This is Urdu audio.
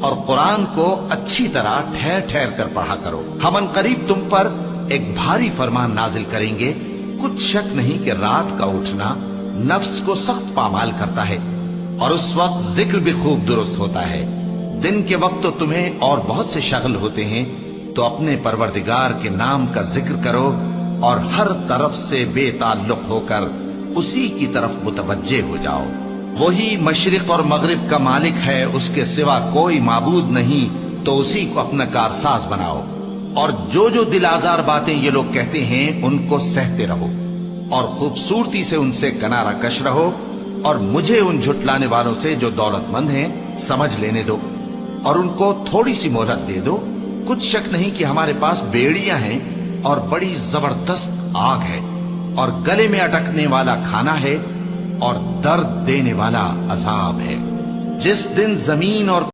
اور قرآن کو اچھی طرح ٹھہر ٹھہر کر پڑھا کرو. ہم ان قریب تم پر ایک بھاری فرمان نازل کریں گے. کچھ شک نہیں کہ رات کا اٹھنا نفس کو سخت پامال کرتا ہے اور اس وقت ذکر بھی خوب درست ہوتا ہے. دن کے وقت تو تمہیں اور بہت سے شغل ہوتے ہیں، تو اپنے پروردگار کے نام کا ذکر کرو اور ہر طرف سے بے تعلق ہو کر اسی کی طرف متوجہ ہو جاؤ. وہی مشرق اور مغرب کا مالک ہے، اس کے سوا کوئی معبود نہیں، تو اسی کو اپنا کارساز بناؤ. اور جو دل آزار باتیں یہ لوگ کہتے ہیں ان کو سہتے رہو اور خوبصورتی سے ان سے کنارہ کش رہو، اور مجھے ان جھٹلانے والوں سے جو دولت مند ہیں سمجھ لینے دو اور ان کو تھوڑی سی مہلت دے دو. کچھ شک نہیں کہ ہمارے پاس بیڑیاں ہیں اور بڑی زبردست آگ ہے اور گلے میں اٹکنے والا کھانا ہے اور درد دینے والا عذاب ہے. جس دن زمین اور